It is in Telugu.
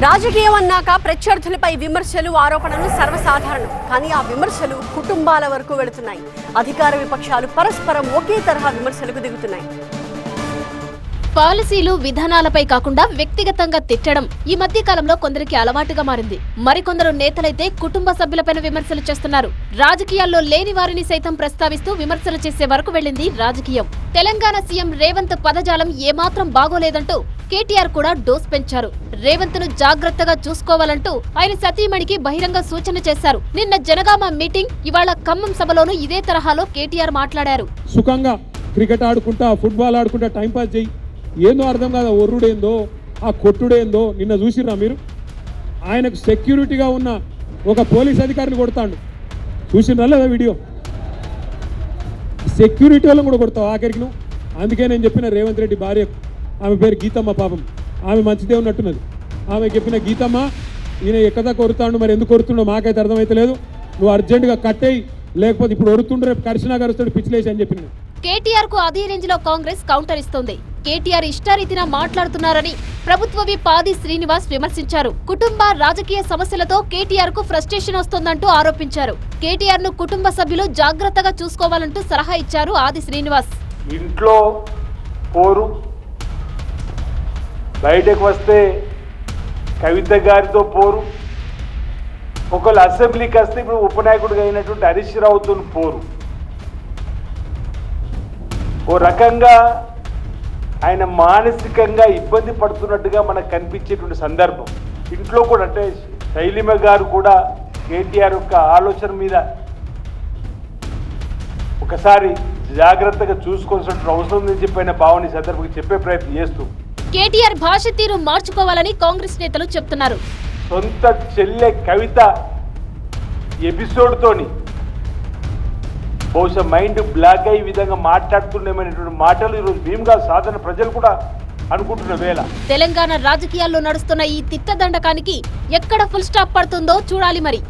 రాజకీయం అన్నాక ప్రత్యర్థులపై విమర్శలు ఆరోపణలు సర్వసాధారణం. కానీ ఆ విమర్శలు కుటుంబాల వరకు వెళుతున్నాయి. అధికార విపక్షాలు పరస్పరం ఒకే తరహా విమర్శలకు దిగుతున్నాయి. పాలసీలు విధానాలపై కాకుండా వ్యక్తిగతంగా తిట్టడం ఈ మధ్య కాలంలో కొందరికి అలవాటుగా మారింది. మరికొందరు నేతలైతే కుటుంబ సభ్యులపైన విమర్శలు చేస్తున్నారు. రాజకీయాల్లో లేని వారిని సైతం ప్రస్తావిస్తూ విమర్శలు చేసే వరకు వెళ్ళింది రాజకీయం. తెలంగాణ సీఎం రేవంత్ పదజాలం ఏమాత్రం బాగోలేదంటూ కేటీఆర్ కూడా డోస్ పెంచారు. రేవంత్ ను జాగ్రత్తగా చూసుకోవాలంటూ ఆయన సతీమణికి బహిరంగ సూచన చేశారు. నిన్న జనగామ మీటింగ్, ఇవాళ ఖమ్మం సభలోనూ ఇదే తరహాలో కేటీఆర్ మాట్లాడారు. సుఖంగా క్రికెట్ ఆడుకుంటా, ఫుట్బాల్ ఆడుకుంటా టైంపాస్ చేయి, ఏందో అర్థం కాదా, ఒర్రుడేందో ఆ కొట్టుడేందో. నిన్న చూసిర్రా మీరు? ఆయనకు సెక్యూరిటీగా ఉన్న ఒక పోలీస్ అధికారిని కొడతాడు. చూసిర్రా లేదా వీడియో? సెక్యూరిటీ వాళ్ళని కూడా కొడతావు ఆఖరికి నువ్వు. అందుకే నేను చెప్పిన రేవంత్ రెడ్డి భార్య, ఆమె పేరు గీతమ్మ, పాపం ఆమె మంచిదే ఉన్నట్టున్నది. ఆమె చెప్పిన గీతమ్మ, ఈయన ఎక్కదా కొరుతాడు, మరి ఎందుకు కొరుతుండో మాకైతే అర్థమైతే లేదు. నువ్వు అర్జెంటుగా కట్టేయి, లేకపోతే ఇప్పుడు ఒరుతుండ్రు, రేపు కరిసినా కరుస్తాడు, పిచ్చిలేసి అని చెప్పిన. కేటీఆర్ కు అదే రేంజ్ లో కాంగ్రెస్ కౌంటర్ ఇస్తోంది. కేటీఆర్ ఇష్టారీతిన మాట్లాడుతున్నారని ప్రభుత్వ విప్ ఆది శ్రీనివాస్ విమర్శించారు. కుటుంబ రాజకీయ సమస్యలతో కేటీఆర్ కు ఫ్రస్ట్రేషన్ వస్తోందంటూ ఆరోపించారు. కేటీఆర్ ను కుటుంబ సభ్యులు జాగ్రత్తగా చూసుకోవాలంటూ సలహా ఇచ్చారు ఆది శ్రీనివాస్. ఇంట్లో పోరు, బయటకు వస్తే కవిత గారితో పోరు, ఒకళ్ళు అసెంబ్లీకి వస్తే ఇప్పుడు ఉపనాయకుడిగా అయినటువంటి హరీష్ రావుతో పోరు. ఓ రకంగా ఆయన మానసికంగా ఇబ్బంది పడుతున్నట్టుగా మనకు కనిపించేటువంటి సందర్భం. ఇంట్లో కూడా అంటే శైలిమ గారు కూడా కేటీఆర్ యొక్క ఆలోచన మీద ఒకసారి జాగ్రత్తగా చూసుకోవాల్సిన అవసరం ఉందని చెప్పిన భావన సందర్భంగా చెప్పే ప్రయత్నం చేస్తూ కేటీఆర్ భాష తీరు మార్చుకోవాలని కాంగ్రెస్ నేతలు చెప్తున్నారు. సొంత చెల్లె కవిత ఎపిసోడ్తోని బహుశా మైండ్ బ్లాక్ అయ్యే విధంగా మాట్లాడుతుండేమనేటువంటి మాటలు ఈరోజు భీమ్గా సాధారణ ప్రజలు కూడా అనుకుంటున్న వేళ తెలంగాణ రాజకీయాల్లో నడుస్తున్న ఈ తిట్టదండకానికి ఎక్కడ ఫుల్ స్టాప్ పడుతుందో చూడాలి మరి.